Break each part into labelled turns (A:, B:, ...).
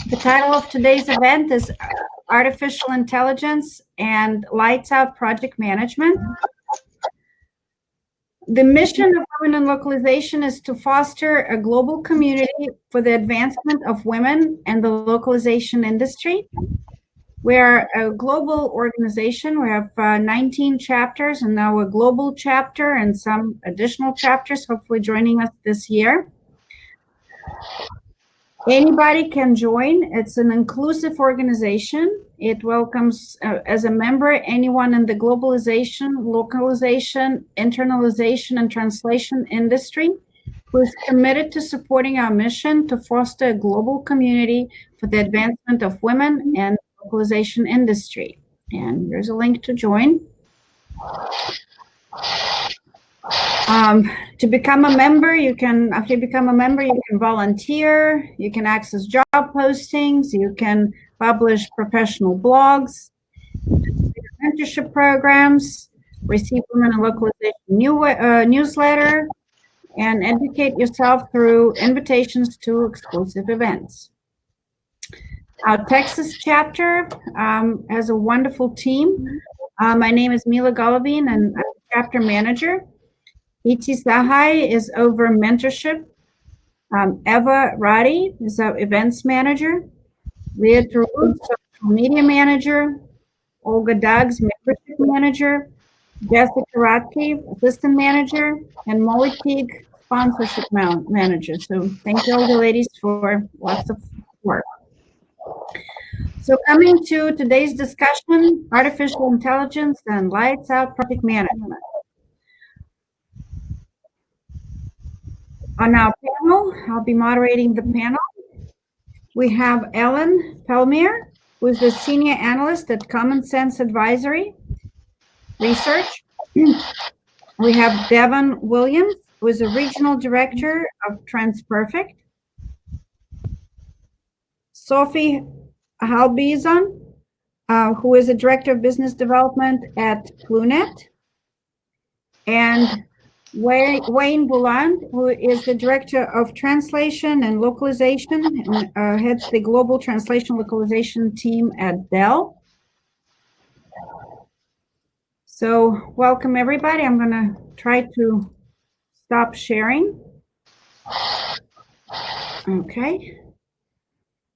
A: The title of today's event is Artificial Intelligence and Lights Out Project Management. The mission of Women in Localization is to foster a global community for the advancement of women and the localization industry. We are a global organization. We have 19 chapters and now a global chapter and some additional chapters hopefully joining us this year. Anybody can join. It's an inclusive organization. It welcomes as a member anyone in the globalization, localization, internalization, and translation industry who is committed to supporting our mission to foster a global community for the advancement of women and localization industry. And here's a link to join. To become a member, after you become a member, you can volunteer, you can access job postings, you can publish professional blogs, mentorship programs, receive Women in Localization newsletter, and educate yourself through invitations to exclusive events. Our Texas chapter has a wonderful team. My name is Mila Golovine, and I'm the chapter manager. Iti Sahai is over mentorship. Eva Radi is our events manager. Leah Tarud, social media manager. Olga Duggs, membership manager. Jessica Ratke, assistant manager. And Molly Teague, sponsorship manager. So thank you all the ladies for lots of work. So coming to today's discussion, artificial intelligence and lights out project management. On our panel, I'll be moderating the panel. We have Ellen Pielmeier, who is the Senior Analyst at Common Sense Advisory Research. We have Devon Williams, who is a Regional Director of TransPerfect. Sophie Halbiesen, who is a Director of Business Development at Plunet. And Wayne Bourland, who is the Director of Translation and Localization and heads the Global Translation Localization team at Dell. So welcome everybody. I'm going to try to stop sharing. Okay.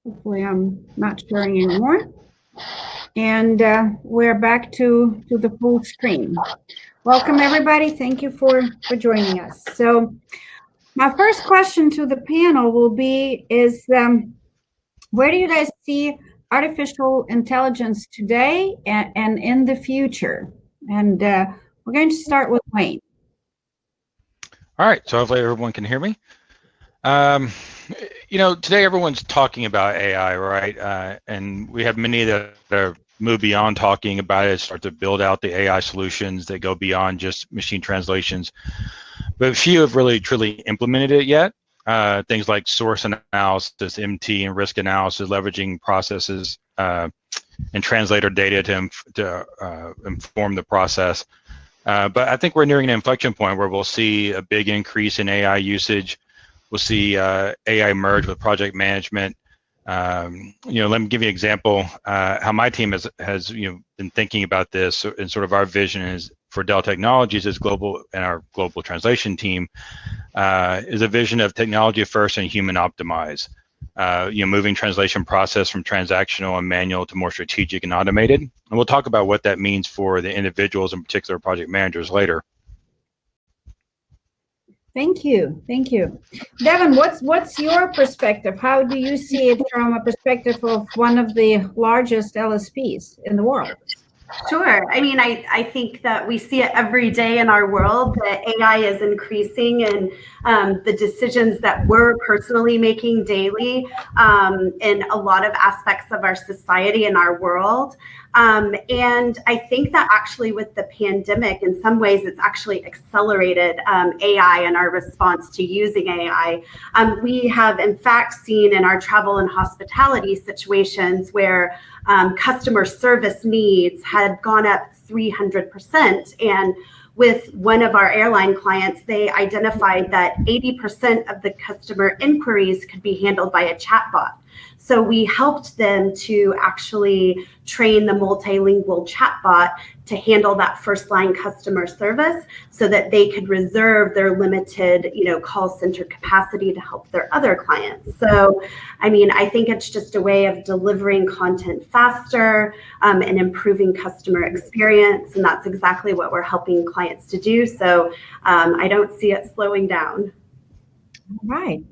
A: Hopefully I'm not sharing anymore. And we're back to the full screen. Welcome, everybody. Thank you for joining us. So my first question to the panel will be is, where do you guys see artificial intelligence today and in the future? And we're going to start with Wayne.
B: All right. So hopefully everyone can hear me. Today everyone's talking about AI, right? And we have many that are move beyond talking about it, start to build out the AI solutions that go beyond just machine translations. But few have really truly implemented it yet. Things like source analysis, MT, and risk analysis, leveraging processes and translator data to inform the process. But I think we're nearing an inflection point where we'll see a big increase in AI usage. We'll see AI merge with project management. Let me give you an example how my team has been thinking about this, and sort of our vision is for Dell Technologies as global, and our global translation team is a vision of technology first and human optimized. Moving translation process from transactional and manual to more strategic and automated. And we'll talk about what that means for the individuals, in particular project managers, later.
A: Thank you. Thank you. Devon, what's your perspective? How do you see it from a perspective of one of the largest LSPs in the world?
C: Sure. I mean, I think that we see it every day in our world that AI is increasing, and the decisions that we're personally making daily in a lot of aspects of our society and our world. And I think that actually with the pandemic, in some ways, it's actually accelerated AI and our response to using AI. We have, in fact, seen in our travel and hospitality situations where customer service needs had gone up 300%. And with one of our airline clients, they identified that 80% of the customer inquiries could be handled by a chatbot. So we helped them to actually train the multilingual chatbot to handle that first line customer service so that they could reserve their limited, call center capacity to help their other clients. So, I mean, I think it's just a way of delivering content faster and improving customer experience. And that's exactly what we're helping clients to do. So I don't see it slowing down.
A: All right.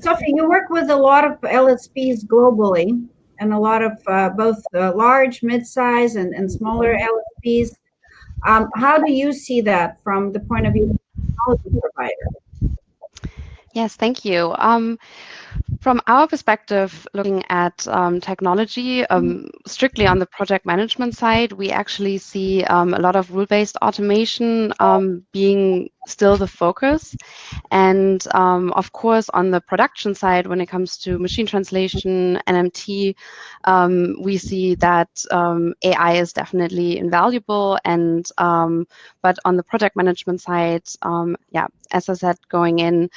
A: Sophie, you work with a lot of LSPs globally and a lot of both large, mid-size, and smaller LSPs. How do you see that from the point of view of a technology provider?
D: Yes, thank you. From our perspective, looking at technology, strictly on the project management side, we actually see a lot of rule-based automation being still the focus. And of course, on the production side, when it comes to machine translation, NMT, we see that AI is definitely invaluable. And but on the project management side, yeah, as I said, going in,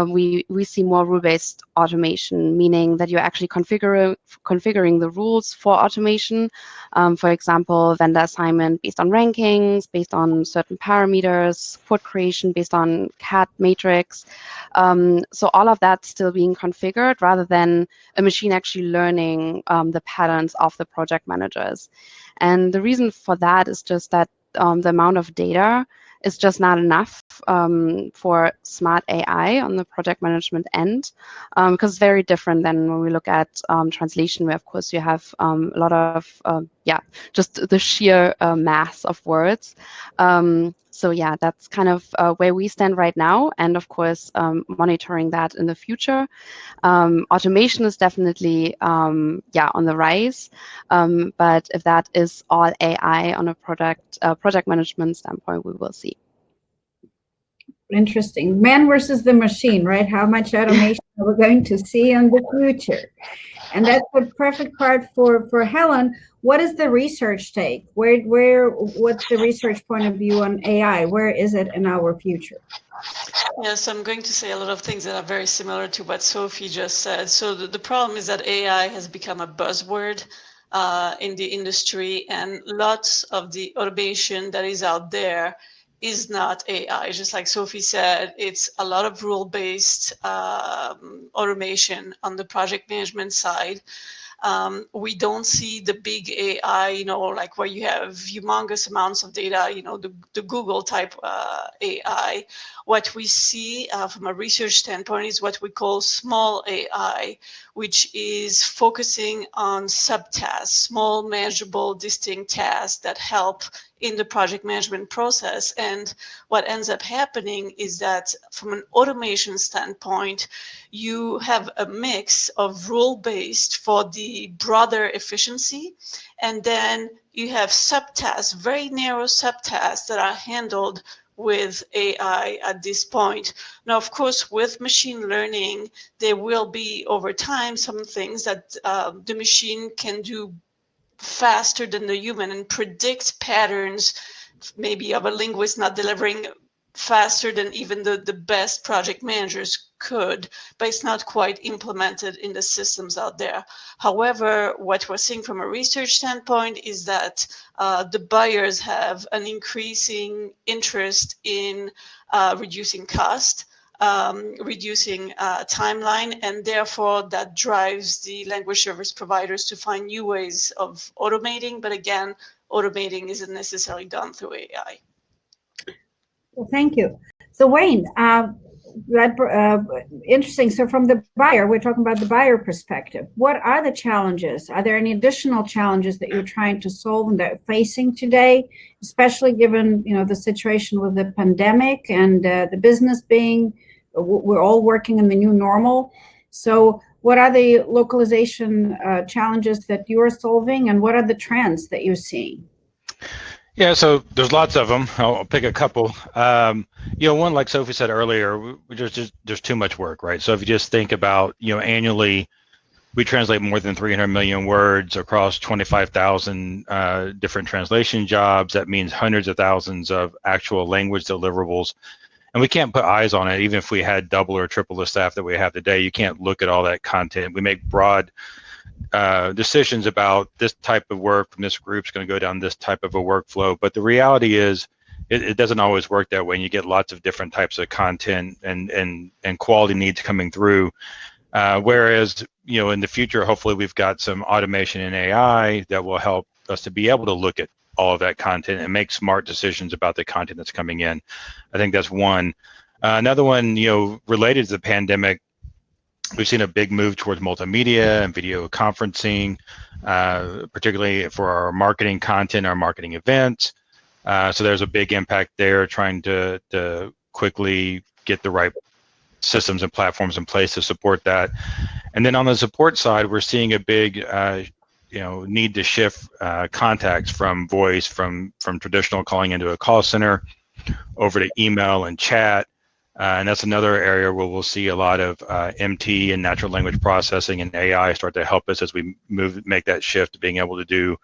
D: we see more rule-based automation, meaning that you're actually configuring the rules for automation. For example, vendor assignment based on rankings, based on certain parameters, quote creation based on CAD matrix. So all of that's still being configured rather than a machine actually learning the patterns of the project managers. And the reason for that is just that the amount of data is just not enough for smart AI on the project management end, because it's very different than when we look at translation, where of course you have a lot of, just the sheer mass of words. So yeah, that's kind of where we stand right now, and of course monitoring that in the future. Automation is definitely on the rise, but if that is all AI on a project management standpoint, we will see.
A: Interesting. Man versus the machine, right? How much automation are we going to see in the future? And that's the perfect part for Helen. What is the research take? What's the research point of view on AI? Where is it in our future?
E: Yes, I'm going to say a lot of things that are very similar to what Sophie just said. So the problem is that AI has become a buzzword in the industry, and lots of the automation that is out there is not AI. Just like Sophie said, it's a lot of rule-based automation on the project management side. We don't see the big AI, like where you have humongous amounts of data, the Google type AI. What we see from a research standpoint is what we call small AI, which is focusing on subtasks, small, manageable, distinct tasks that help in the project management process. And what ends up happening is that from an automation standpoint, you have a mix of rule-based for the broader efficiency, and then you have subtasks, very narrow subtasks that are handled with AI at this point. Now, of course, with machine learning, there will be over time some things that the machine can do faster than the human and predict patterns, maybe of a linguist not delivering faster than even the best project managers could, but it's not quite implemented in the systems out there. However, what we're seeing from a research standpoint is that the buyers have an increasing interest in reducing cost, reducing timeline, and therefore that drives the language service providers to find new ways of automating. But again, automating isn't necessarily done through AI.
A: Well, thank you. So Wayne, interesting. So from the buyer, we're talking about the buyer perspective. What are the challenges? Are there any additional challenges that you're trying to solve and that are facing today, especially given the situation with the pandemic and the business being, we're all working in the new normal. So what are the localization challenges that you are solving, and what are the trends that you're seeing?
B: Yeah, so there's lots of them. I'll pick a couple. One, like Sophie said earlier, there's too much work, right? So if you just think about, annually, we translate more than 300 million words across 25,000 different translation jobs. That means hundreds of thousands of actual language deliverables. and we can't put eyes on it. Even if we had double or triple the staff that we have today, you can't look at all that content. We make broad decisions about this type of work from this group is going to go down this type of a workflow, but the reality is it doesn't always work that way, and you get lots of different types of content and quality needs coming through. Whereas, in the future, hopefully we've got some automation and AI that will help us to be able to look at all of that content and make smart decisions about the content that's coming in. I think that's one. Another one, related to the pandemic, we've seen a big move towards multimedia and video conferencing, particularly for our marketing content, our marketing events. So there's a big impact there, trying to quickly get the right systems and platforms in place to support that. And then on the support side, we're seeing a big need to shift contacts from voice, from traditional calling into a call center over to email and chat. And that's another area where we'll see a lot of MT and natural language processing and AI start to help us as we make that shift to being able to do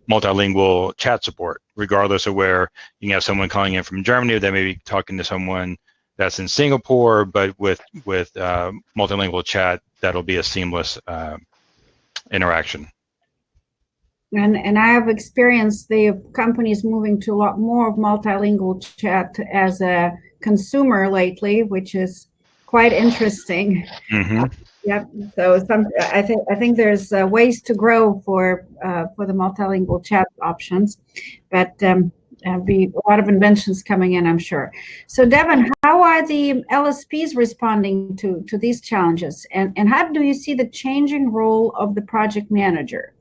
B: multilingual chat support, regardless of where you can have someone calling in from Germany, they may be talking to someone that's in Singapore, but with multilingual chat, that'll be a seamless interaction.
A: And I have experienced the companies moving to a lot more of multilingual chat as a consumer lately, which is quite interesting.
B: Mm-hmm.
A: Yep. So I think there's ways to grow for the multilingual chat options, but be a lot of inventions coming in, I'm sure. So Devon, how are the LSPs responding to these challenges, and how do you see the changing role of the project manager?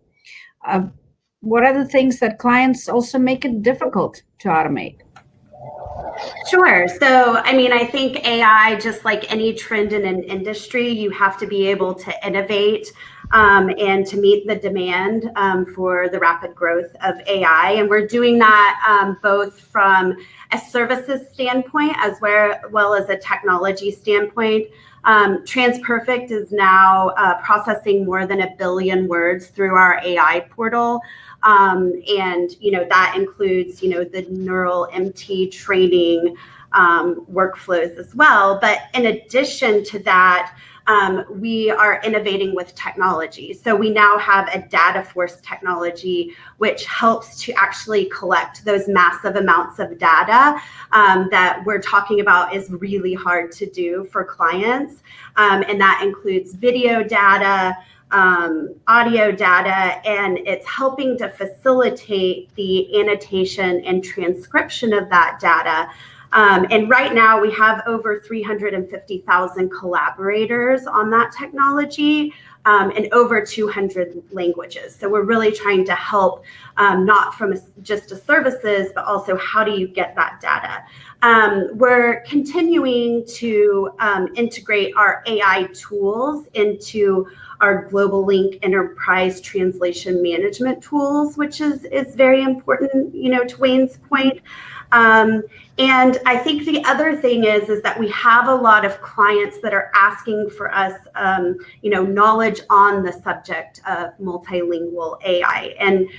A: What are the things that clients also make it difficult to automate?
C: Sure. So, I think AI, just like any trend in an industry, you have to be able to innovate and to meet the demand for the rapid growth of AI. And we're doing that both from a services standpoint as well as a technology standpoint. TransPerfect is now processing more than 1 billion words through our AI portal. And, that includes, the neural MT training workflows as well. But in addition to that, we are innovating with technology. So we now have a data force technology, which helps to actually collect those massive amounts of data that we're talking about is really hard to do for clients. And that includes video data, audio data, and it's helping to facilitate the annotation and transcription of that data. And right now we have over 350,000 collaborators on that technology in over 200 languages. So we're really trying to help not from just a services, but also how do you get that data? We're continuing to integrate our AI tools into our Global Link Enterprise Translation Management tools, which is very important, to Wayne's point. And I think the other thing is that we have a lot of clients that are asking for us, knowledge on the subject of multilingual AI. And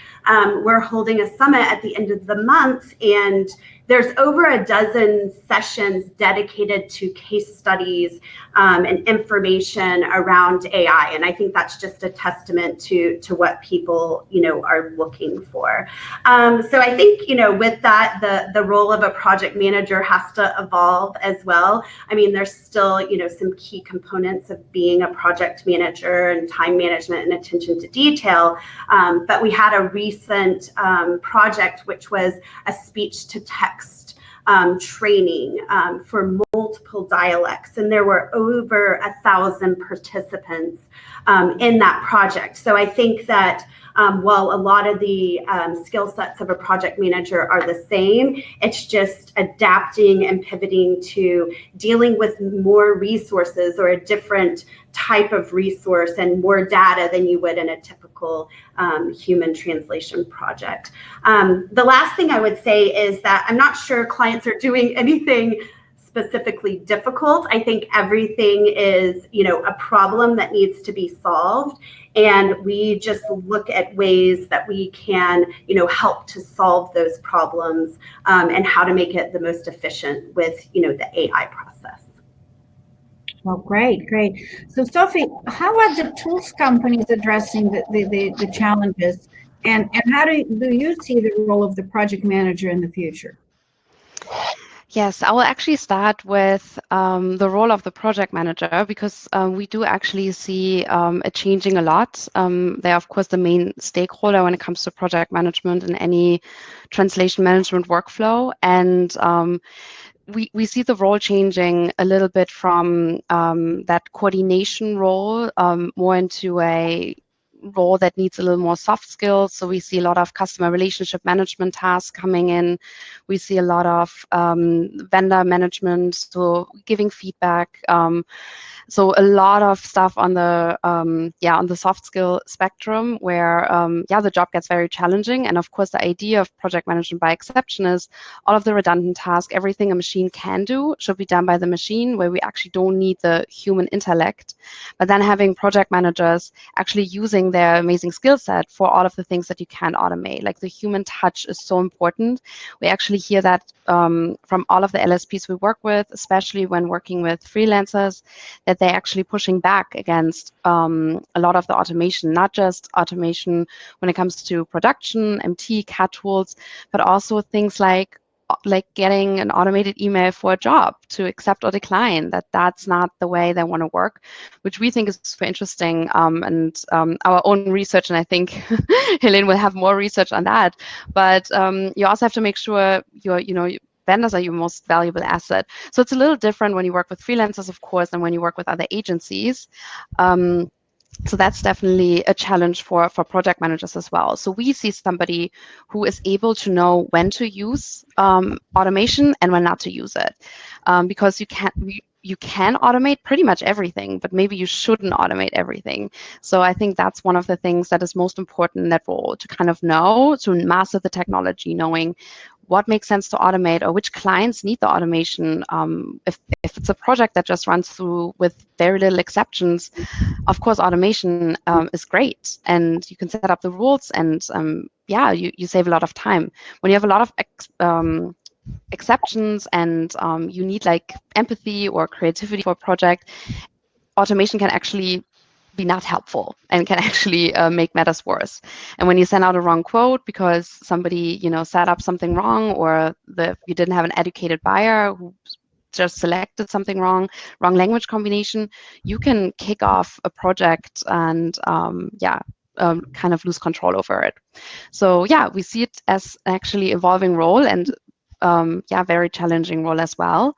C: we're holding a summit at the end of the month, and there's over a dozen sessions dedicated to case studies and information around AI. And I think that's just a testament to what people, are looking for. So I think, with that, the role of a project manager has to evolve as well. There's still, some key components of being a project manager and time management and attention to detail. But we had a recent project, which was a speech to text training for multiple dialects, and there were over 1,000 participants in that project. So I think that while a lot of the skill sets of a project manager are the same, it's just adapting and pivoting to dealing with more resources or a different type of resource and more data than you would in a typical human translation project. The last thing I would say is that I'm not sure clients are doing anything specifically difficult. I think everything is, a problem that needs to be solved. And we just look at ways that we can, help to solve those problems and how to make it the most efficient with, the AI process.
A: Well, great. So, Sophie, how are the tools companies addressing the challenges, and how do you see the role of the project manager in the future?
D: Yes, I will actually start with the role of the project manager, because we do actually see it changing a lot. They're, of course, the main stakeholder when it comes to project management in any translation management workflow. And we see the role changing a little bit from that coordination role more into a role that needs a little more soft skills. So we see a lot of customer relationship management tasks coming in. We see a lot of vendor management, so giving feedback. So a lot of stuff on the on the soft skill spectrum, where the job gets very challenging. And of course, the idea of project management by exception is all of the redundant tasks, everything a machine can do, should be done by the machine, where we actually don't need the human intellect. But then having project managers actually using their amazing skill set for all of the things that you can automate, like the human touch is so important. We actually hear that from all of the LSPs we work with, especially when working with freelancers, that they're actually pushing back against a lot of the automation, not just automation when it comes to production, MT, CAD tools, but also things like getting an automated email for a job to accept or decline, that's not the way they want to work, which we think is super interesting. And our own research, and I think Helene will have more research on that, but you also have to make sure your vendors are your most valuable asset. So it's a little different when you work with freelancers, of course, than when you work with other agencies. So that's definitely a challenge for project managers as well. So we see somebody who is able to know when to use automation and when not to use it, because you can automate pretty much everything, but maybe you shouldn't automate everything. So I think that's one of the things that is most important in that role, to kind of know, to master the technology, knowing what makes sense to automate or which clients need the automation. If it's a project that just runs through with very little exceptions, of course, automation is great, and you can set up the rules, and you save a lot of time. When you have a lot of exceptions and you need like empathy or creativity for a project, automation can actually be not helpful and can actually make matters worse. And when you send out a wrong quote because somebody set up something wrong, or you didn't have an educated buyer who just selected something wrong language combination, you can kick off a project and kind of lose control over it. So we see it as an actually evolving role, and very challenging role as well.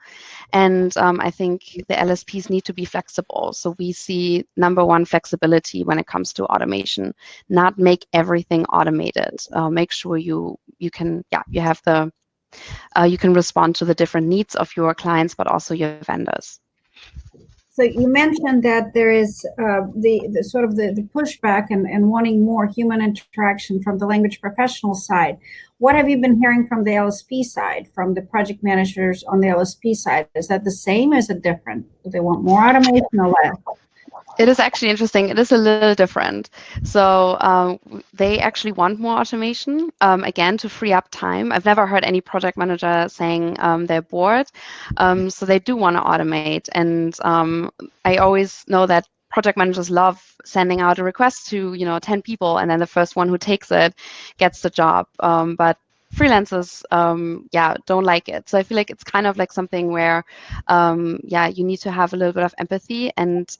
D: And I think the LSPs need to be flexible. So we see, number one, flexibility when it comes to automation. Not make everything automated. Make sure you can have the you can respond to the different needs of your clients, but also your vendors.
A: So you mentioned that there is the sort of the pushback and wanting more human interaction from the language professional side. What have you been hearing from the LSP side, from the project managers on the LSP side? Is that the same? Is it different? Do they want more automation or less?
D: It is actually interesting. It is a little different. So they actually want more automation, again, to free up time. I've never heard any project manager saying they're bored. So they do want to automate. And I always know that project managers love sending out a request to 10 people, and then the first one who takes it gets the job. But freelancers don't like it. So I feel like it's kind of like something where you need to have a little bit of empathy and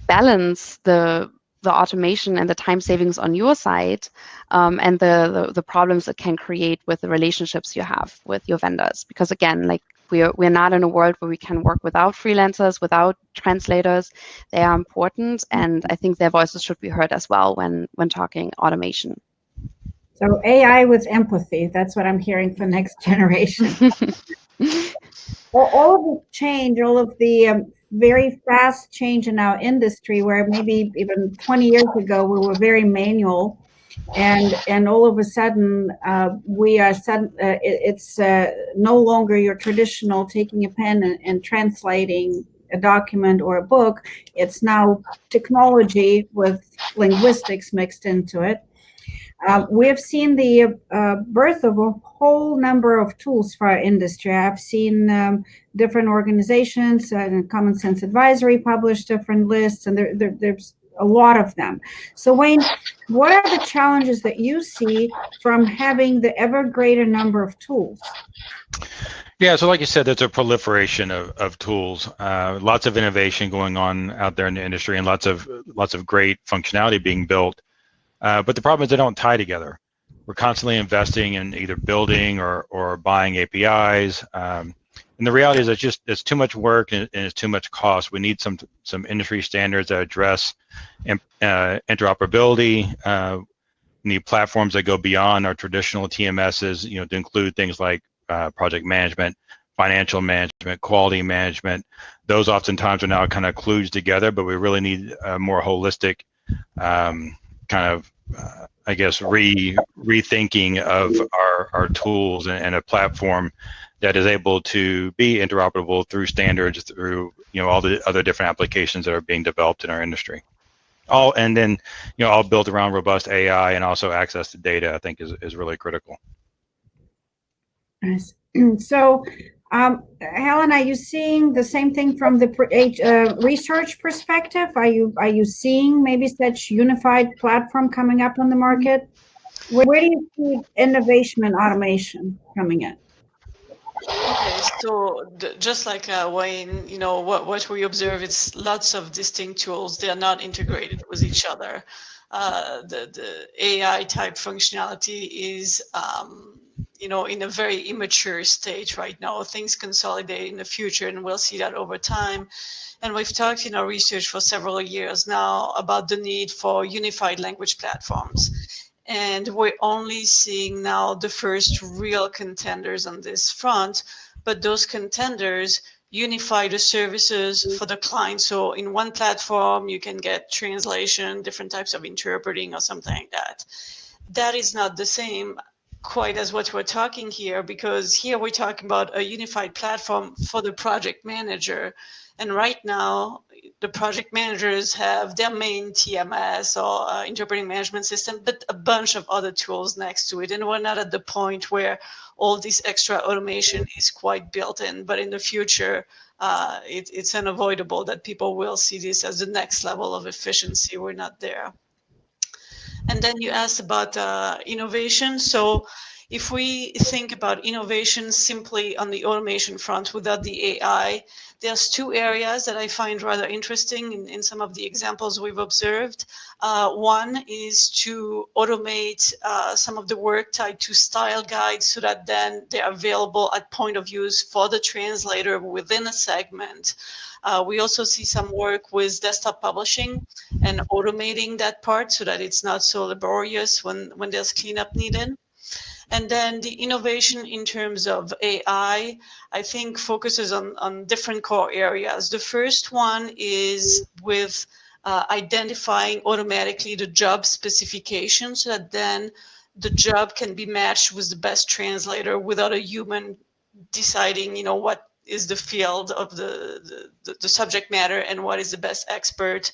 D: balance the automation and the time savings on your side, and the problems it can create with the relationships you have with your vendors. Because again, like we're not in a world where we can work without freelancers, without translators. They are important, and I think their voices should be heard as well when talking automation.
A: So AI with empathy, that's what I'm hearing for next generation. All of the change, all of the very fast change in our industry, where maybe even 20 years ago we were very manual, and all of a sudden it's no longer your traditional taking a pen and translating a document or a book. It's now technology with linguistics mixed into it. We have seen the birth of a whole number of tools for our industry. I've seen different organizations, Common Sense Advisory published different lists, and there's a lot of them. So Wayne, what are the challenges that you see from having the ever greater number of tools?
B: Yeah, so like you said, there's a proliferation of tools, lots of innovation going on out there in the industry, and lots of great functionality being built. But the problem is they don't tie together. We're constantly investing in either building or buying APIs. And the reality is it's too much work and it's too much cost. We need some industry standards that address interoperability. We need platforms that go beyond our traditional TMSs, to include things like project management, financial management, quality management. Those oftentimes are now kind of kludged together, but we really need a more holistic rethinking of our tools and a platform that is able to be interoperable through standards, through all the other different applications that are being developed in our industry. All built around robust AI and also access to data, I think is really critical.
A: Nice. So, Helen, are you seeing the same thing from the research perspective? Are you seeing maybe such unified platform coming up on the market? Where do you see innovation and automation coming in?
E: Okay, so just like Wayne, what we observe, it's lots of distinct tools. They are not integrated with each other. The AI type functionality is in a very immature state right now. Things consolidate in the future, and we'll see that over time. And we've talked in our research for several years now about the need for unified language platforms. And we're only seeing now the first real contenders on this front, but those contenders unify the services for the client. So in one platform, you can get translation, different types of interpreting or something like that. That is not the same quite as what we're talking here, because here we're talking about a unified platform for the project manager. And right now, the project managers have their main TMS or interpreting management system, but a bunch of other tools next to it. And we're not at the point where all this extra automation is quite built in. But in the future, it's unavoidable that people will see this as the next level of efficiency. We're not there. And then you asked about innovation. So if we think about innovation simply on the automation front without the AI, there's two areas that I find rather interesting in some of the examples we've observed. One is to automate some of the work tied to style guides so that then they're available at point of use for the translator within a segment. We also see some work with desktop publishing and automating that part so that it's not so laborious when there's cleanup needed. And then the innovation in terms of AI, I think focuses on different core areas. The first one is with identifying automatically the job specification so that then the job can be matched with the best translator without a human deciding, what is the field of the subject matter and what is the best expert.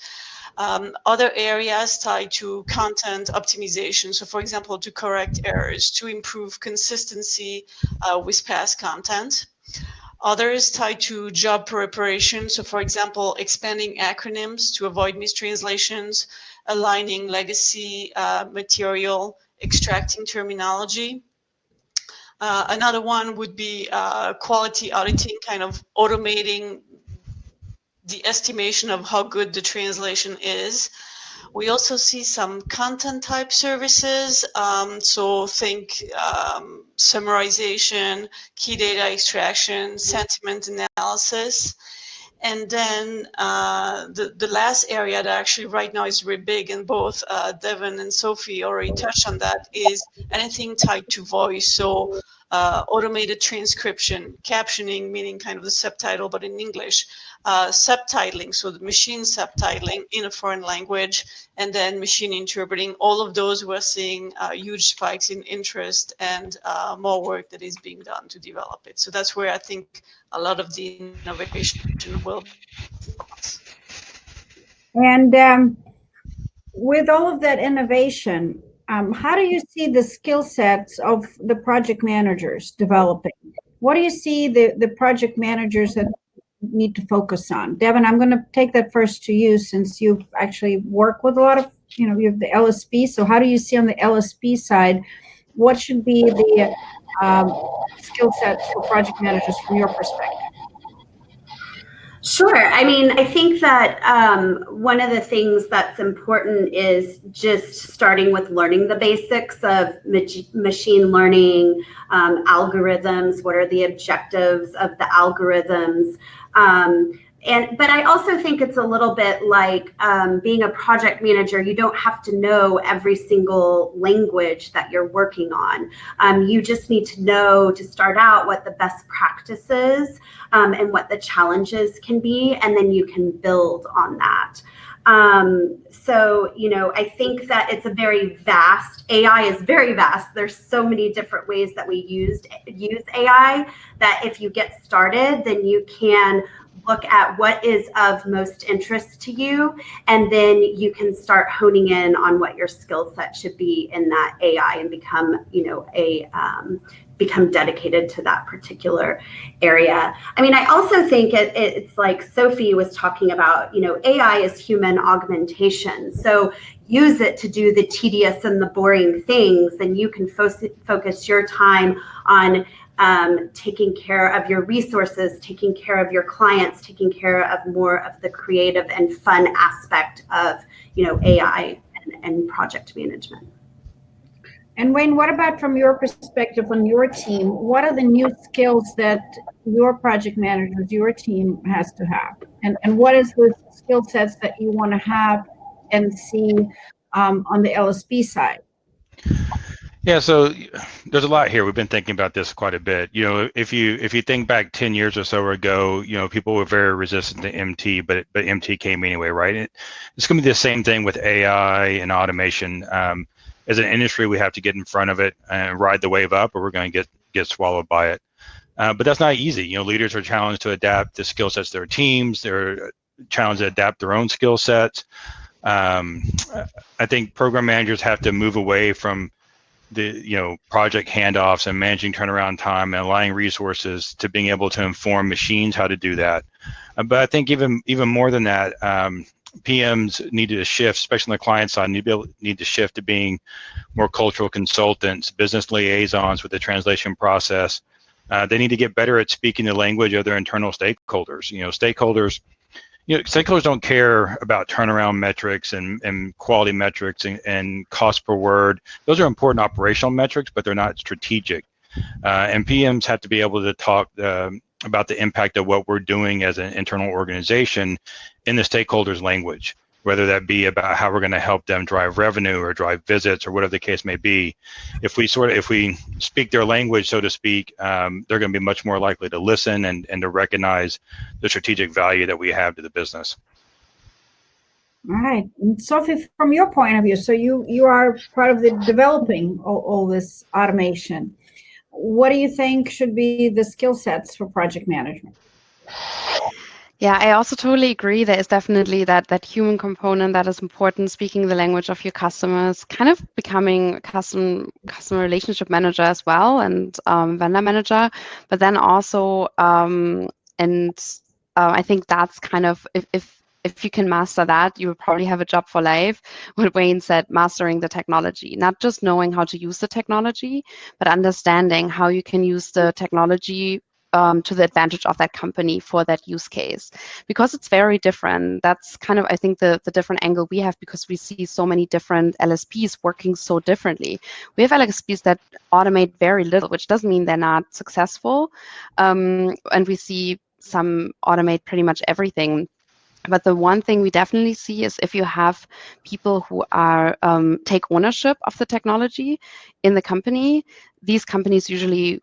E: Other areas tied to content optimization. So for example, to correct errors, to improve consistency with past content. Others tied to job preparation. So for example, expanding acronyms to avoid mistranslations, aligning legacy material, extracting terminology. Another one would be quality auditing, kind of automating the estimation of how good the translation is. We also see some content type services. So think summarization, key data extraction, sentiment analysis. And then the last area that actually right now is very big, and both Devon and Sophie already touched on that, is anything tied to voice. So automated transcription, captioning, meaning kind of the subtitle, but in English, subtitling, so the machine subtitling in a foreign language, and then machine interpreting. All of those, we're seeing huge spikes in interest and more work that is being done to develop it. So that's where I think a lot of the innovation will be.
A: And with all of that innovation, how do you see the skill sets of the project managers developing? What do you see the project managers that need to focus on? Devon, I'm going to take that first to you, since you actually work with a lot of, you have the LSP. So how do you see on the LSP side, what should be the skill sets for project managers from your perspective?
C: Sure. I mean, I think that one of the things that's important is just starting with learning the basics of machine learning, algorithms. What are the objectives of the algorithms? But I also think it's a little bit like being a project manager. You don't have to know every single language that you're working on. You just need to know, to start out, what the best practices and what the challenges can be, and then you can build on that. So, I think that it's a very vast, AI is very vast. There's so many different ways that we use AI, that if you get started, then you can look at what is of most interest to you, and then you can start honing in on what your skill set should be in that AI, and become, become dedicated to that particular area. I mean, I also think it's like Sophie was talking about, AI is human augmentation. So use it to do the tedious and the boring things, and you can focus your time on taking care of your resources, taking care of your clients, taking care of more of the creative and fun aspect of, AI and project management.
A: And Wayne, what about from your perspective on your team? What are the new skills that your project managers, your team has to have? And what is the skill sets that you want to have and see on the LSP side?
B: Yeah, so there's a lot here. We've been thinking about this quite a bit. If you think back 10 years or so ago, people were very resistant to MT, but MT came anyway, right? It's going to be the same thing with AI and automation. As an industry, we have to get in front of it and ride the wave up, or we're going to get swallowed by it. But that's not easy. Leaders are challenged to adapt the skill sets of their teams. They're challenged to adapt their own skill sets. I think program managers have to move away from the project handoffs and managing turnaround time and aligning resources to being able to inform machines how to do that. But I think even more than that, PMs needed to shift, especially on the client side, need to shift to being more cultural consultants, business liaisons with the translation process. They need to get better at speaking the language of their internal stakeholders. Stakeholders don't care about turnaround metrics and quality metrics and cost per word. Those are important operational metrics, but they're not strategic. And PMs have to be able to talk about the impact of what we're doing as an internal organization in the stakeholders' language, whether that be about how we're going to help them drive revenue or drive visits or whatever the case may be. If we speak their language, so to speak, they're going to be much more likely to listen and to recognize the strategic value that we have to the business.
A: All right. And Sophie, from your point of view, so you are part of the developing all this automation. What do you think should be the skill sets for project management?
D: Yeah, I also totally agree. There is definitely that human component that is important, speaking the language of your customers, kind of becoming a customer relationship manager as well, and vendor manager. But then also, I think that's kind of, if you can master that, you will probably have a job for life. What Wayne said, mastering the technology, not just knowing how to use the technology, but understanding how you can use the technology to the advantage of that company for that use case, because it's very different. That's kind of, I think, the different angle we have, because we see so many different LSPs working so differently. We have LSPs that automate very little, which doesn't mean they're not successful. And we see some automate pretty much everything. But the one thing we definitely see is if you have people who are take ownership of the technology in the company, these companies usually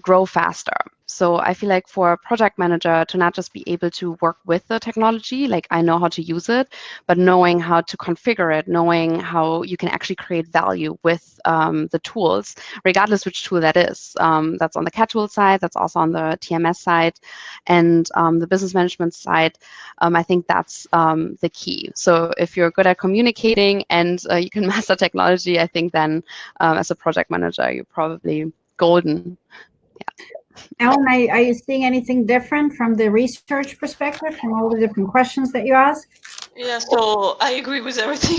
D: grow faster. So I feel like for a project manager to not just be able to work with the technology, like I know how to use it, but knowing how to configure it, knowing how you can actually create value with the tools, regardless which tool that is. That's on the CAD tool side, that's also on the TMS side, and the business management side. I think that's the key. So if you're good at communicating and you can master technology, I think then as a project manager, you're probably golden.
A: Ellen, are you seeing anything different from the research perspective, from all the different questions that you asked?
E: Yeah, so I agree with everything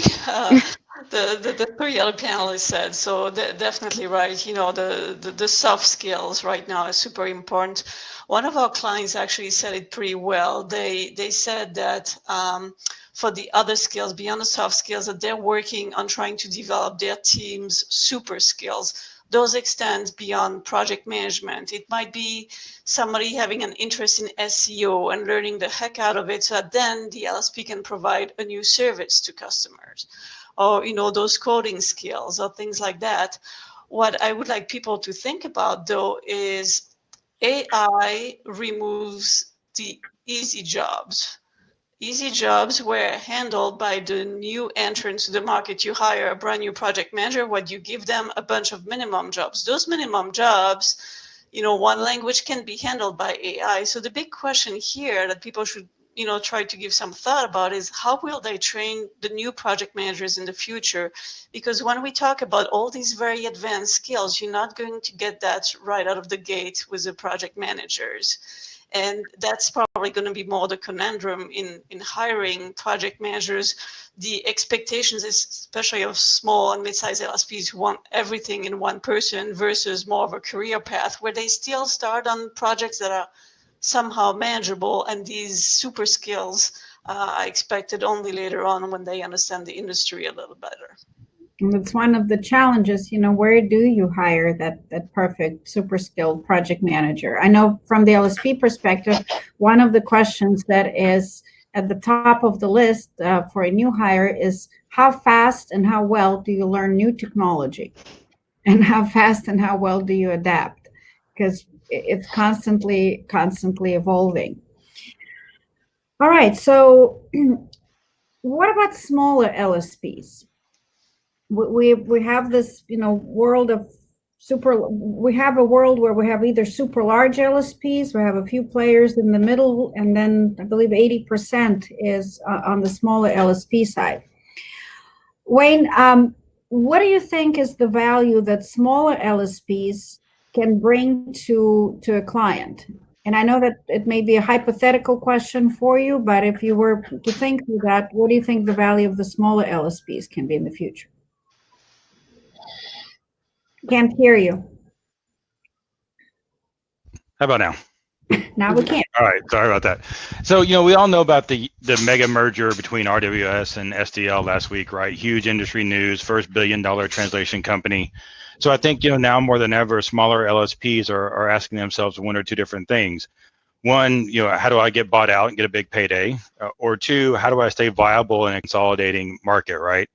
E: the three other panelists said. So definitely right. You know, the soft skills right now is super important. One of our clients actually said it pretty well. They said that for the other skills, beyond the soft skills, that they're working on trying to develop their team's super skills. Those extend beyond project management. It might be somebody having an interest in SEO and learning the heck out of it so that then the LSP can provide a new service to customers, or, you know, those coding skills or things like that. What I would like people to think about, though, is AI removes the easy jobs. Easy jobs were handled by the new entrants to the market. You hire a brand new project manager, what you give them a bunch of minimum jobs. Those minimum jobs, you know, one language can be handled by AI. So the big question here that people should, you know, try to give some thought about is how will they train the new project managers in the future? Because when we talk about all these very advanced skills, you're not going to get that right out of the gate with the project managers. And that's probably going to be more the conundrum in hiring project managers. The expectations, especially of small and mid-sized LSPs who want everything in one person versus more of a career path where they still start on projects that are somehow manageable, and these super skills are expected only later on when they understand the industry a little better.
A: And it's one of the challenges, you know, where do you hire that perfect super skilled project manager? I know from the LSP perspective, one of the questions that is at the top of the list for a new hire is how fast and how well do you learn new technology? And how fast and how well do you adapt? Because it's constantly evolving. All right, so what about smaller LSPs? We have this, you know, world of we have a world where we have either super large LSPs, we have a few players in the middle, and then I believe 80% is on the smaller LSP side. Wayne, what do you think is the value that smaller LSPs can bring to a client? And I know that it may be a hypothetical question for you, but if you were to think through that, what do you think the value of the smaller LSPs can be in the future? Can't hear you.
B: How about now?
A: Now we can.
B: All right, sorry about that. So, you know, we all know about the mega merger between RWS and SDL last week, right? Huge industry news, first $1 billion translation company. So I think, you know, now more than ever, smaller LSPs are asking themselves one or two different things. One, you know, how do I get bought out and get a big payday? Or two, how do I stay viable in a consolidating market, right?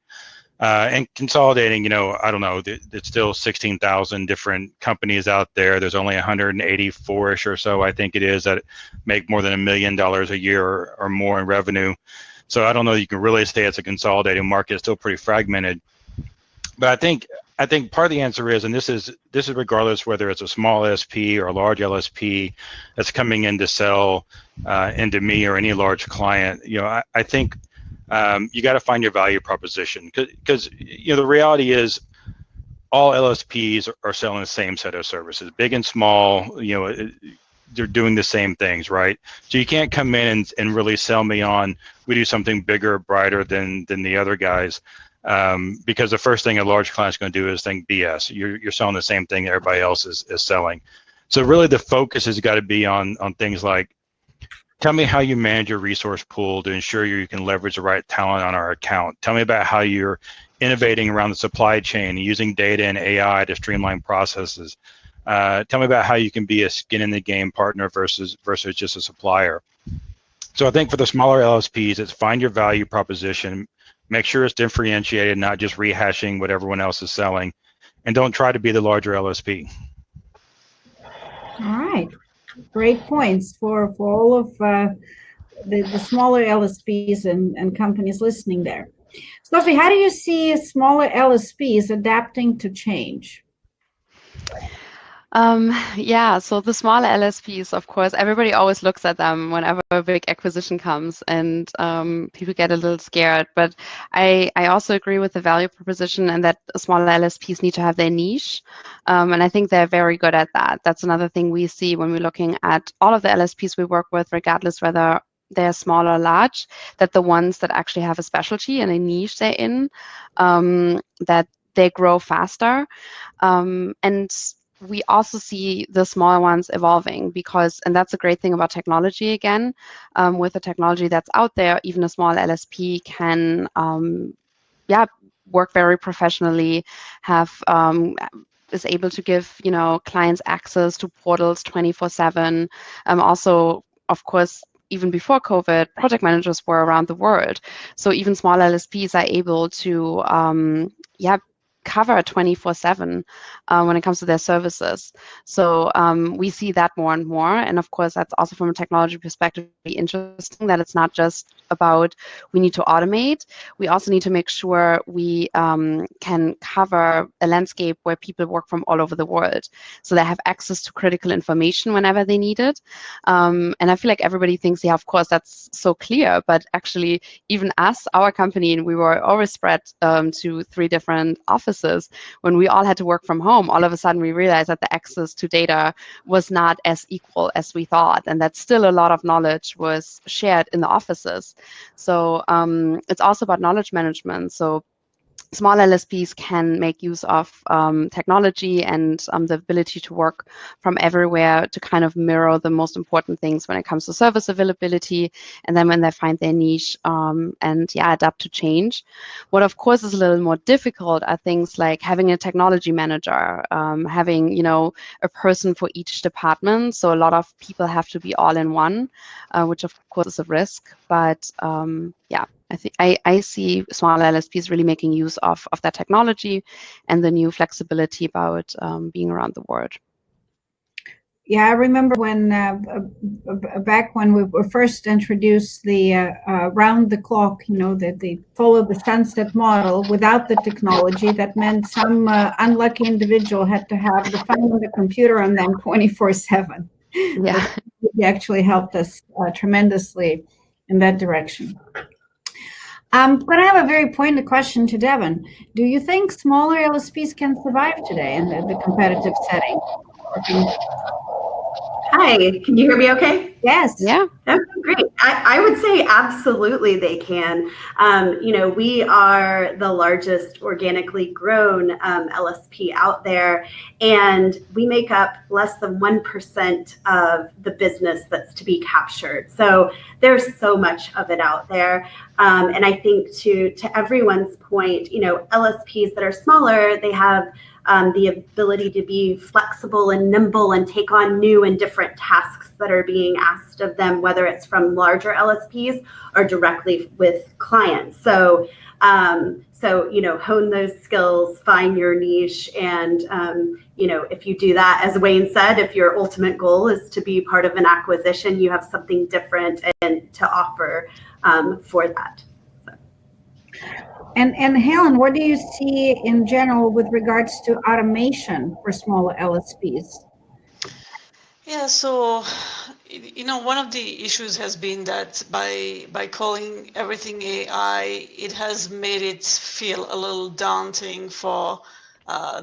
B: And consolidating, you know, I don't know, it's still 16,000 different companies out there. There's only 184-ish or so, I think it is, that make more than $1 million a year or more in revenue. So I don't know that you can really say it's a consolidating market. It's still pretty fragmented. But I think part of the answer is, and this is regardless whether it's a small LSP or a large LSP that's coming in to sell into me or any large client, you know, I think you got to find your value proposition, because you know the reality is all LSPs are selling the same set of services, big and small. You know, they're doing the same things, right? So you can't come in and really sell me on we do something bigger, brighter than the other guys, because the first thing a large client's going to do is think BS. You're selling the same thing everybody else is selling. So really, the focus has got to be on things like, tell me how you manage your resource pool to ensure you can leverage the right talent on our account. Tell me about how you're innovating around the supply chain, using data and AI to streamline processes. Tell me about how you can be a skin in the game partner versus just a supplier. So I think for the smaller LSPs, it's find your value proposition, make sure it's differentiated, not just rehashing what everyone else is selling, and don't try to be the larger LSP.
A: All right. Great points for all of the smaller LSPs and companies listening there. Sophie, how do you see smaller LSPs adapting to change?
D: Yeah, so the smaller LSPs, of course, everybody always looks at them whenever a big acquisition comes, and people get a little scared. But I also agree with the value proposition and that smaller LSPs need to have their niche. And I think they're very good at that. That's another thing we see when we're looking at all of the LSPs we work with, regardless whether they're small or large, that the ones that actually have a specialty and a niche they're in, that they grow faster. And we also see the smaller ones evolving because, and that's a great thing about technology again, with the technology that's out there, even a small LSP can, yeah, work very professionally, have, is able to give, clients access to portals 24/7. Also, of course, even before COVID, project managers were around the world. So even small LSPs are able to, yeah, cover 24/7 when it comes to their services. So we see that more and more. And of course, that's also from a technology perspective really interesting that it's not just about we need to automate. We also need to make sure we can cover a landscape where people work from all over the world. So they have access to critical information whenever they need it. And I feel like everybody thinks, yeah, of course, that's so clear. But actually, even us, our company, and we were always spread to 3 different offices. When we all had to work from home, all of a sudden we realized that the access to data was not as equal as we thought, and that still a lot of knowledge was shared in the offices. So it's also about knowledge management. So small LSPs can make use of technology and the ability to work from everywhere to kind of mirror the most important things when it comes to service availability. And then when they find their niche and adapt to change. What of course is a little more difficult are things like having a technology manager, having, a person for each department. So a lot of people have to be all in one, which of course is a risk. But I think I see small LSPs really making use of that technology and the new flexibility about being around the world.
A: Yeah, I remember when back when we were first introduced the round the clock, the follow the sunset model without the technology. That meant some unlucky individual had to have the phone and the computer on them 24/7.
D: Yeah.
A: It actually helped us tremendously in that direction. But I have a very pointed question to Devon. Do you think smaller LSPs can survive today in the competitive setting?
C: Hi, can you hear me okay?
A: Yes.
D: Yeah.
C: Okay, great. I would say absolutely they can. We are the largest organically grown LSP out there, and we make up less than 1% of the business that's to be captured. So there's so much of it out there. And I think to everyone's point, LSPs that are smaller, they have the ability to be flexible and nimble and take on new and different tasks that are being asked of them, whether it's from larger LSPs or directly with clients. So hone those skills, find your niche, and if you do that, as Wayne said, if your ultimate goal is to be part of an acquisition, you have something different and to offer for that.
A: And Helen, what do you see in general with regards to automation for smaller LSPs?
E: Yeah, so one of the issues has been that by calling everything AI, it has made it feel a little daunting for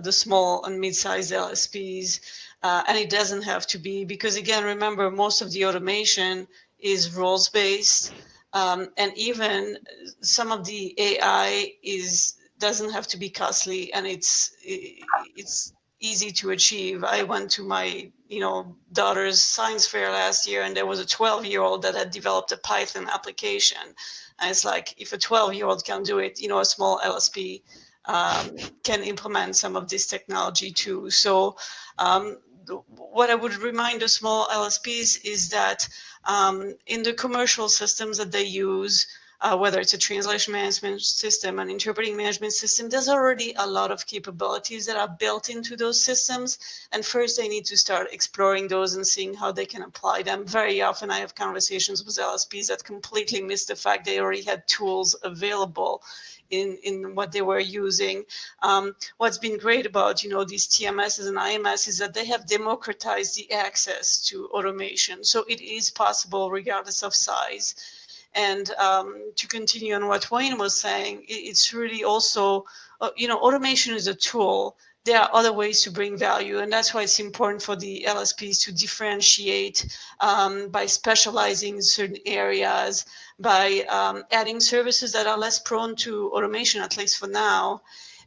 E: the small and mid-sized LSPs, and it doesn't have to be, because again, remember, most of the automation is rules-based, and even some of the AI doesn't have to be costly, and it's easy to achieve. I went to my daughter's science fair last year, and there was a 12-year-old that had developed a Python application, and it's like, if a 12-year-old can do it, a small LSP can implement some of this technology too. So what I would remind the small LSPs is that in the commercial systems that they use, whether it's a translation management system, an interpreting management system, there's already a lot of capabilities that are built into those systems. And first they need to start exploring those and seeing how they can apply them. Very often I have conversations with LSPs that completely miss the fact they already had tools available in what they were using. What's been great about, these TMSs and IMS is that they have democratized the access to automation. So it is possible regardless of size. And to continue on what Wayne was saying, it's really also, automation is a tool. There are other ways to bring value, and that's why it's important for the LSPs to differentiate by specializing in certain areas, by adding services that are less prone to automation, at least for now.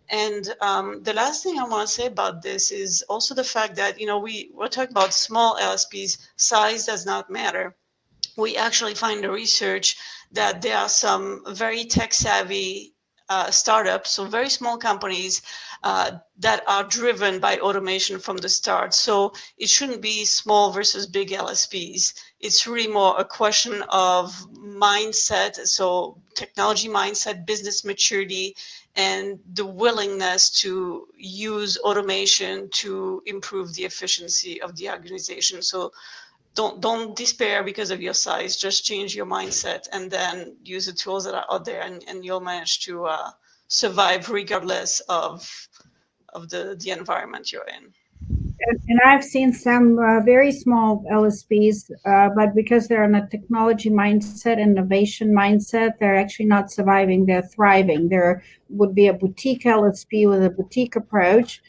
E: And the last thing I want to say about this is also the fact that, we're talking about small LSPs. Size does not matter. We actually find the research that there are some very tech-savvy startups, so very small companies that are driven by automation from the start. So it shouldn't be small versus big LSPs. It's really more a question of mindset, so technology mindset, business maturity, and the willingness to use automation to improve the efficiency of the organization. So don't despair because of your size. Just change your mindset and then use the tools that are out there, and you'll manage to survive regardless of the environment you're in.
A: And I've seen some very small LSPs, but because they're in a technology mindset, innovation mindset, they're actually not surviving, they're thriving. There would be a boutique LSP with a boutique approach.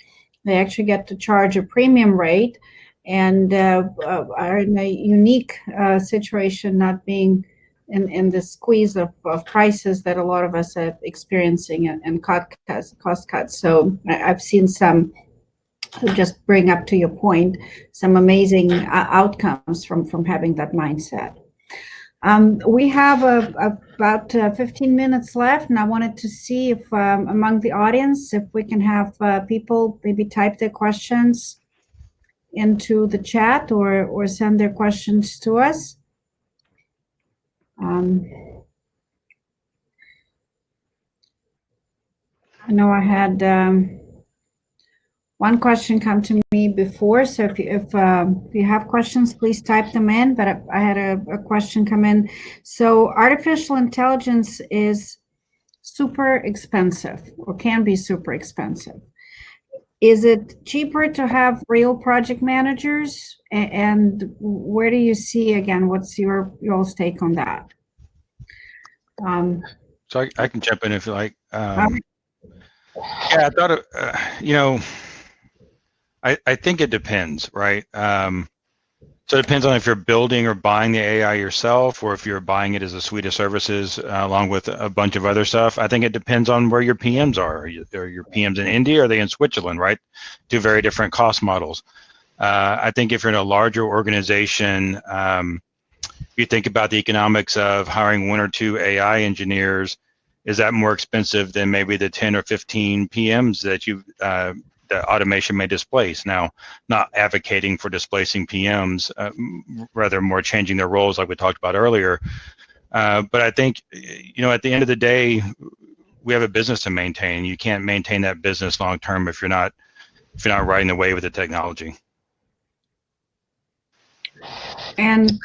A: They actually get to charge a premium rate and are in a unique situation, not being in the squeeze of prices that a lot of us are experiencing and cost cuts. So I've seen some, to just bring up to your point, some amazing outcomes from having that mindset. We have about 15 minutes left, and I wanted to see if among the audience, if we can have people maybe type their questions into the chat or send their questions to us. I know I had one question come to me before, so if you have questions, please type them in. But I had a question come in. So artificial intelligence is super expensive, or can be super expensive. Is it cheaper to have real project managers? And where do you see, again, what's your take on that?
B: So I can jump in if you like. Yeah, I thought, I think it depends, right? So it depends on if you're building or buying the AI yourself, or if you're buying it as a suite of services along with a bunch of other stuff. I think it depends on where your PMs are. Are your PMs in India? Or are they in Switzerland, right? Two very different cost models. I think if you're in a larger organization, you think about the economics of hiring 1 or 2 AI engineers. Is that more expensive than maybe the 10 or 15 PMs that that automation may displace? Now, not advocating for displacing PMs, rather more changing their roles like we talked about earlier. But I think, at the end of the day, we have a business to maintain. You can't maintain that business long term if you're not riding the wave with the technology.
A: And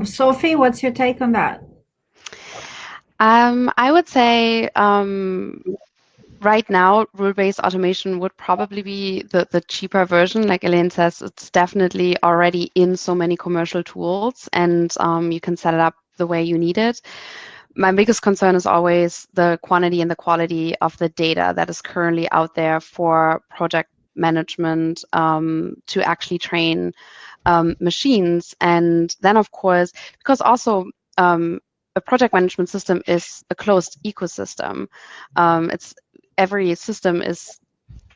A: Sophie, what's your take on that?
D: I would say right now, rule-based automation would probably be the cheaper version. Like Helene says, it's definitely already in so many commercial tools, and you can set it up the way you need it. My biggest concern is always the quantity and the quality of the data that is currently out there for project management to actually train machines. And then, of course, because also a project management system is a closed ecosystem. Every system is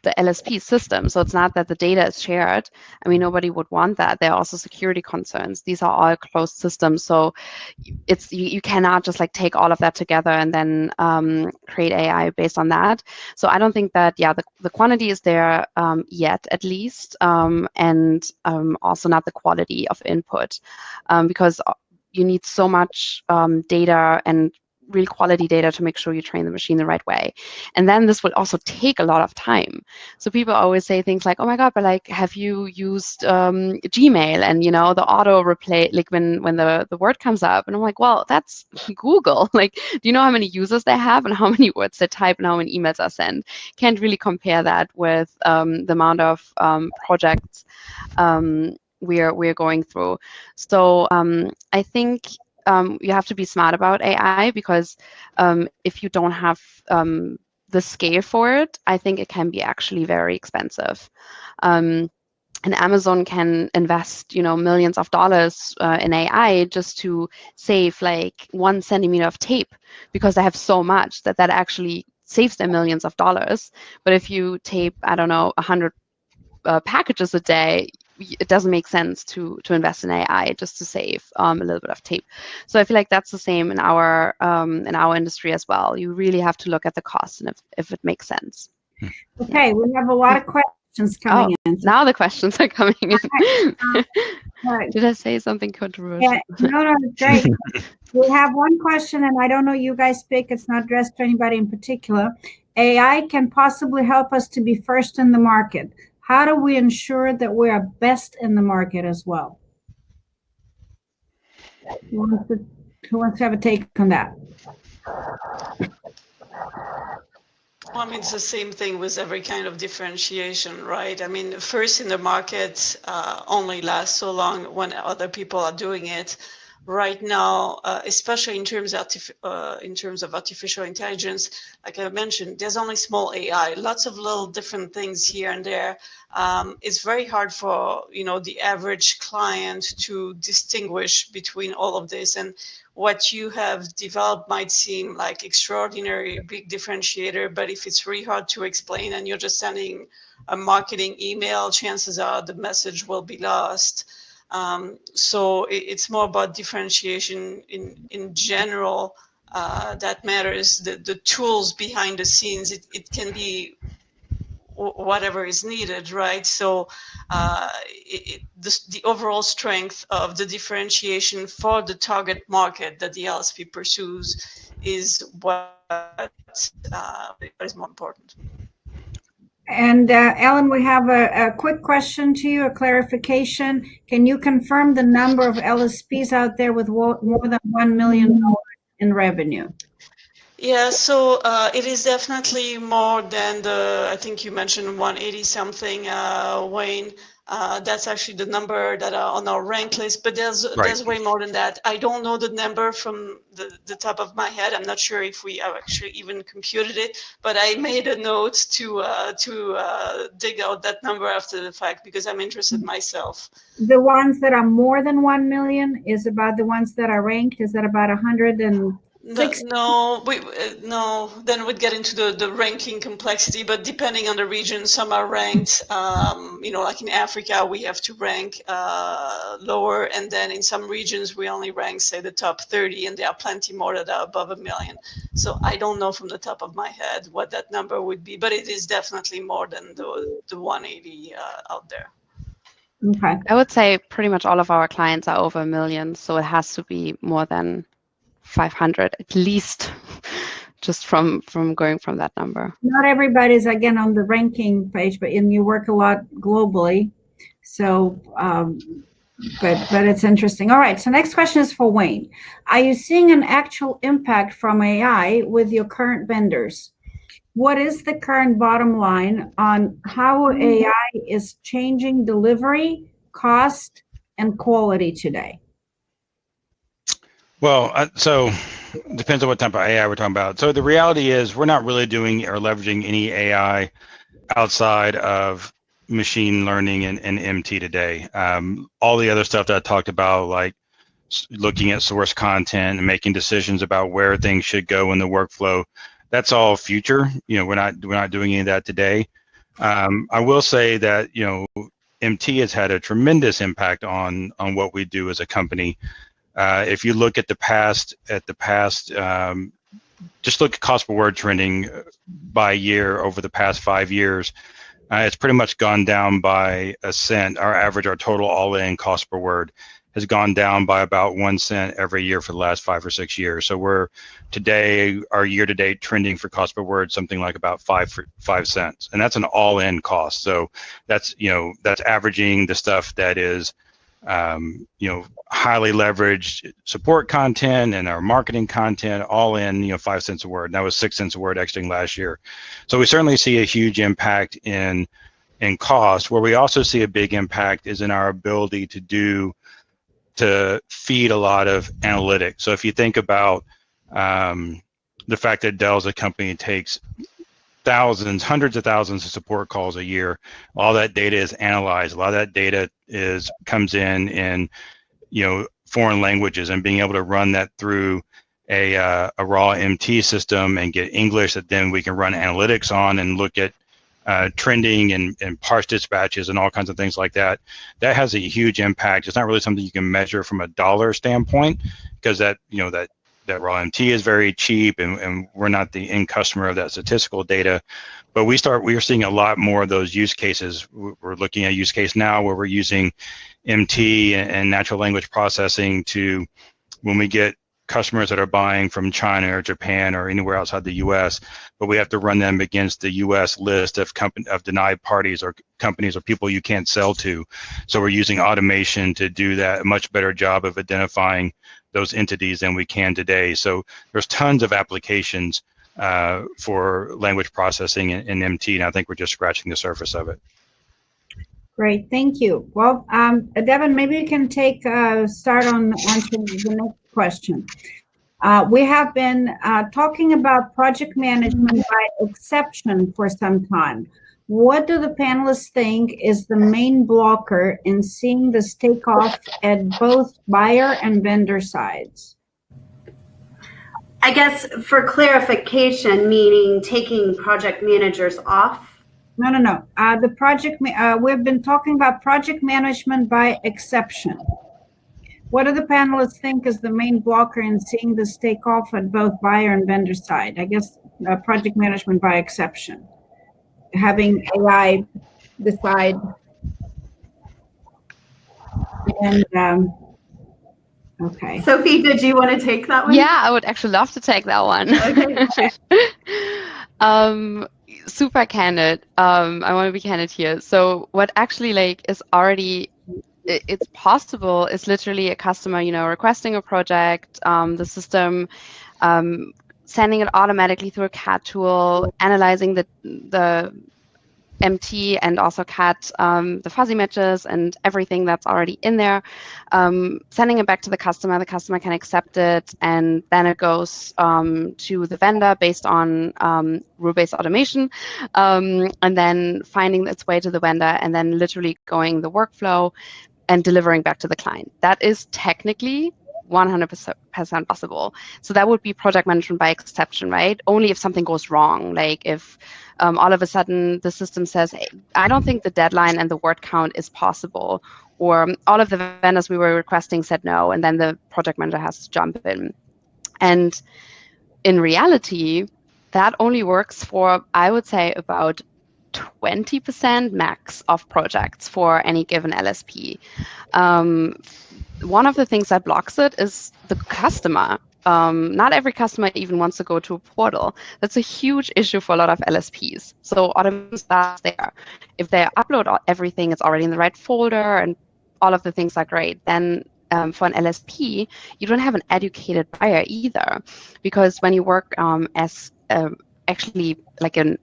D: the LSP system, so it's not that the data is shared. I mean, nobody would want that. There are also security concerns. These are all closed systems, so you cannot just like take all of that together and then create AI based on that. So I don't think that, the quantity is there yet, at least, and also not the quality of input, because you need so much data and real quality data to make sure you train the machine the right way. And then this will also take a lot of time. So people always say things like, oh my God, but like, have you used Gmail and, the auto replay, like when the word comes up? And I'm like, well, that's Google. Like, do you know how many users they have and how many words they type and how many emails are sent? Can't really compare that with the amount of projects we're going through. So I think you have to be smart about AI, because if you don't have the scale for it, I think it can be actually very expensive. And Amazon can invest, millions of dollars in AI just to save like 1 centimeter of tape, because they have so much that actually saves them millions of dollars. But if you tape, I don't know, 100 packages a day, it doesn't make sense to invest in AI just to save a little bit of tape. So I feel like that's the same in our industry as well. You really have to look at the cost and if it makes sense.
A: Okay, we have a lot of questions coming in.
D: Now the questions are coming in.
A: Right.
D: Did I say something controversial?
A: Yeah, no, it's great. We have one question, and I don't know, you guys pick, it's not addressed to anybody in particular. AI can possibly help us to be first in the market. How do we ensure that we are best in the market as well? Who wants to have a take on that?
E: Well, I mean, it's the same thing with every kind of differentiation, right? I mean, first in the market only lasts so long when other people are doing it. Right now, especially in terms of artificial intelligence, like I mentioned, there's only small AI, lots of little different things here and there. It's very hard for the average client to distinguish between all of this. And what you have developed might seem like extraordinary big differentiator, but if it's really hard to explain and you're just sending a marketing email, chances are the message will be lost. So it's more about differentiation in general that matters. The tools behind the scenes, it can be whatever is needed, right? So the overall strength of the differentiation for the target market that the LSP pursues is what is more important.
A: And Ellen, we have a quick question to you, a clarification. Can you confirm the number of LSPs out there with more than $1 million in revenue?
E: Yeah, so it is definitely more than I think you mentioned 180 something, Wayne. That's actually the number that are on our rank list, but there's way more than that. I don't know the number from the top of my head. I'm not sure if we have actually even computed it, but I made a note to dig out that number after the fact because I'm interested myself.
A: The ones that are more than 1 million is about the ones that are ranked. Is that about 160?
E: No, then we'd get into the ranking complexity, but depending on the region, some are ranked, like in Africa, we have to rank lower, and then in some regions, we only rank, say, the top 30, and there are plenty more that are above 1 million. So I don't know from the top of my head what that number would be, but it is definitely more than the 180 out there.
A: Okay.
D: I would say pretty much all of our clients are over 1 million, so it has to be more than 500 at least, just from going from that number.
A: Not everybody's again on the ranking page, but you work a lot globally, so but it's interesting. All right, so next question is for Wayne. Are you seeing an actual impact from AI with your current vendors? What is the current bottom line on how AI is changing delivery, cost, and quality today?
B: Well, so depends on what type of AI we're talking about. So the reality is we're not really doing or leveraging any AI outside of machine learning and MT today. All the other stuff that I talked about, like looking at source content and making decisions about where things should go in the workflow, that's all future. We're not doing any of that today. I will say that MT has had a tremendous impact on what we do as a company. If you look at the past, just look at cost per word trending by year over the past 5 years, it's pretty much gone down by $0.01. Our total all-in cost per word. has gone down by about 1 cent every year for the last 5 or 6 years. So we're today, our year-to-date trending for cost per word, something like about 5 cents, and that's an all-in cost. So that's, you know, that's averaging the stuff that is, you know, highly leveraged support content and our marketing content, all in, you know, 5 cents a word. And that was 6 cents a word exiting last year. So we certainly see a huge impact in cost. Where we also see a big impact is in our ability to feed a lot of analytics. So if you think about the fact that Dell as a company takes thousands, hundreds of thousands of support calls a year, all that data is analyzed. A lot of that data comes in, you know, foreign languages, and being able to run that through a raw MT system and get English that then we can run analytics on and look at trending and parse dispatches and all kinds of things like that. That has a huge impact. It's not really something you can measure from a dollar standpoint, because that, you know, that raw MT is very cheap, and we're not the end customer of that statistical data. But we are seeing a lot more of those use cases. We're looking at a use case now where we're using MT and natural language processing to, when we get customers that are buying from China or Japan or anywhere outside the U.S., but we have to run them against the U.S. list of denied parties or companies or people you can't sell to. So we're using automation to do that, a much better job of identifying those entities than we can today. So there's tons of applications for language processing in MT, and I think we're just scratching the surface of it.
A: Great, thank you. Well, Devon, maybe you can start on answering the next question. We have been talking about project management by exception for some time. What do the panelists think is the main blocker in seeing this take off at both buyer and vendor sides?
C: I guess for clarification, meaning taking project managers off?
A: No. We've been talking about project management by exception. What do the panelists think is the main blocker in seeing this take off at both buyer and vendor side? I guess project management by exception. Having AI decide. And okay.
C: Sophie, did you want to take that one?
D: Yeah, I would actually love to take that one.
C: Okay.
D: Super candid. I want to be candid here. So what actually is already, it's possible, is literally a customer, you know, requesting a project, the system sending it automatically through a CAD tool, analyzing the MT and also CAT, the fuzzy matches and everything that's already in there, sending it back to the customer can accept it, and then it goes to the vendor based on rule-based automation, and then finding its way to the vendor, and then literally going the workflow and delivering back to the client. That is technically 100% possible. So that would be project management by exception, right? Only if something goes wrong, like if all of a sudden the system says, hey, I don't think the deadline and the word count is possible, or all of the vendors we were requesting said no, and then the project manager has to jump in. And in reality, that only works for, I would say, about 20% max of projects for any given LSP. One of the things that blocks it is the customer. Not every customer even wants to go to a portal. That's a huge issue for a lot of LSPs. So automation starts there. If they upload everything, it's already in the right folder, and all of the things are great. Then for an LSP, you don't have an educated buyer either, because when you work as actually like an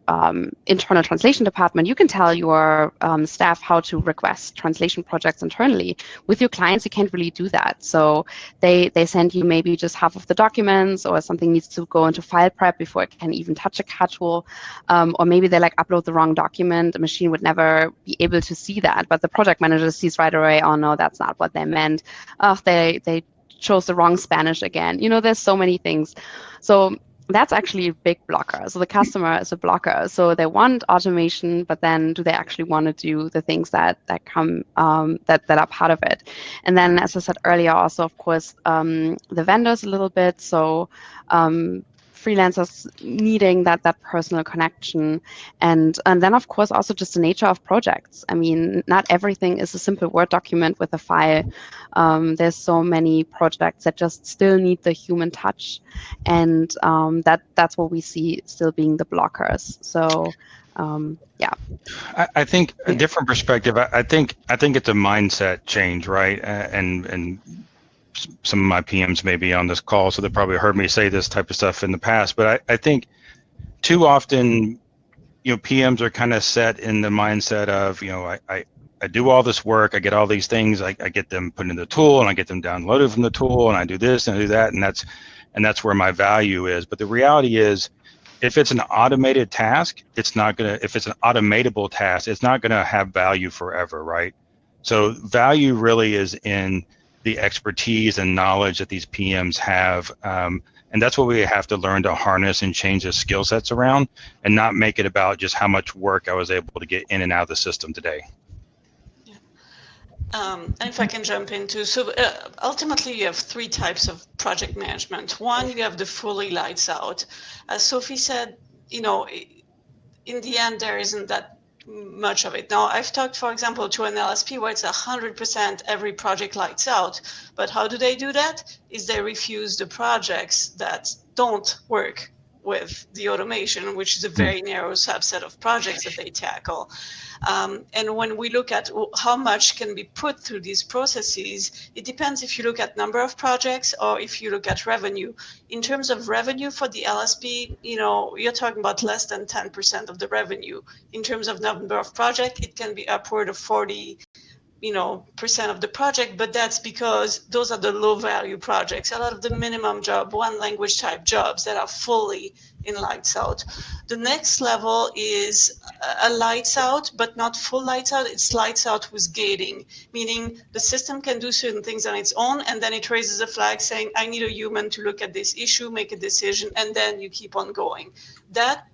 D: internal translation department, you can tell your staff how to request translation projects internally. With your clients, you can't really do that. So they send you maybe just half of the documents, or something needs to go into file prep before it can even touch a CAD tool, or maybe they upload the wrong document. The machine would never be able to see that, but the project manager sees right away, oh no, that's not what they meant. Oh, they chose the wrong Spanish again. You know, there's so many things. So that's actually a big blocker. So the customer is a blocker. So they want automation, but then do they actually want to do the things that come that are part of it? And then, as I said earlier, also of course the vendors a little bit. So freelancers needing that personal connection, and then of course also just the nature of projects. I mean, not everything is a simple Word document with a file. There's so many projects that just still need the human touch, and that's what we see still being the blockers. So yeah.
B: I think a different perspective. I think it's a mindset change, right? And some of my PMs may be on this call, so they probably heard me say this type of stuff in the past. But I think too often, PMs are kind of set in the mindset of, I do all this work, I get all these things, I get them put in the tool, and I get them downloaded from the tool, and I do this and I do that, and that's where my value is. But the reality is, if it's an automated task, if it's an automatable task, it's not gonna have value forever, right? So value really is in the expertise and knowledge that these PMs have. And that's what we have to learn to harness and change the skill sets around, and not make it about just how much work I was able to get in and out of the system today.
E: And if I can jump into, so ultimately you have three types of project management. One, you have the fully lights out. As Sophie said, in the end, there isn't that much of it. Now, I've talked, for example, to an LSP where it's 100% every project lights out. But how do they do that? Is they refuse the projects that don't work with the automation, which is a very narrow subset of projects that they tackle. And when we look at how much can be put through these processes, it depends if you look at number of projects or if you look at revenue. In terms of revenue for the LSP, you're talking about less than 10% of the revenue. In terms of number of projects, it can be upward of 40% of the project, but that's because those are the low value projects. A lot of the minimum job, one language type jobs that are fully in lights out. The next level is a lights out, but not full lights out. It's lights out with gating, meaning the system can do certain things on its own, and then it raises a flag saying, I need a human to look at this issue, make a decision, and then you keep on going.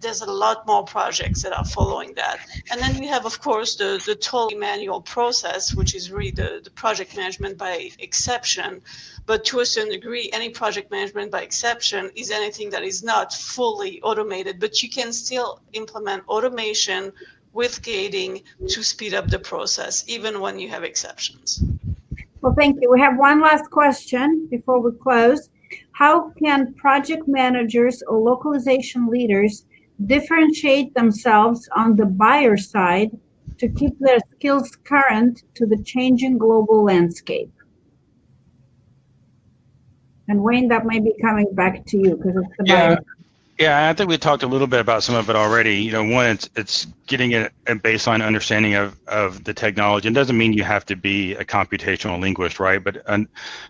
E: There's a lot more projects that are following that. And then we have, of course, the totally manual process, which is really the project management by exception. But to a certain degree, any project management by exception is anything that is not fully automated, but you can still implement automation with gating to speed up the process, even when you have exceptions.
A: Well, thank you. We have one last question before we close. How can project managers or localization leaders differentiate themselves on the buyer side to keep their skills current to the changing global landscape? And Wayne, that may be coming back to you because it's the buyer.
B: Yeah, I think we talked a little bit about some of it already. One, it's getting a baseline understanding of the technology. It doesn't mean you have to be a computational linguist, right? But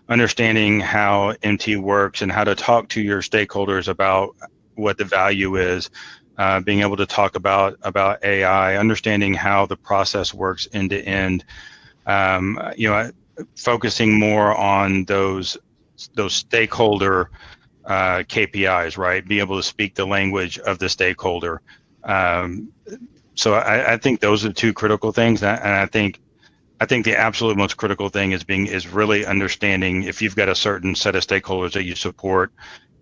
B: understanding how MT works and how to talk to your stakeholders about what the value is, being able to talk about AI, understanding how the process works end to end, focusing more on those stakeholder KPIs, right? Be able to speak the language of the stakeholder. So I think those are the two critical things, and I think the absolute most critical thing is really understanding if you've got a certain set of stakeholders that you support,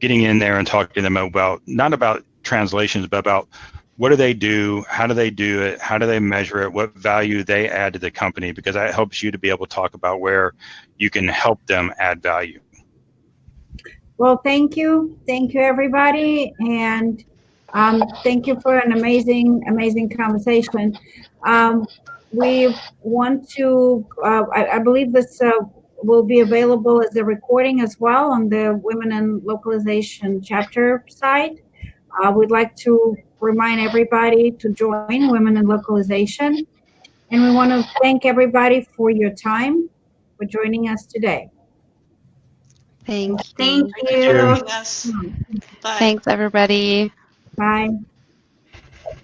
B: getting in there and talking to them about not about translations, but about what do they do, how do they do it, how do they measure it, what value they add to the company, because that helps you to be able to talk about where you can help them add value.
A: Well, thank you, everybody, and thank you for an amazing conversation. We want to. I believe this will be available as a recording as well on the Women in Localization chapter site. We'd like to remind everybody to join Women in Localization, and we want to thank everybody for your time, for joining us today.
D: Thank you.
C: Thank you.
E: Yes. Bye.
D: Thanks, everybody.
A: Bye.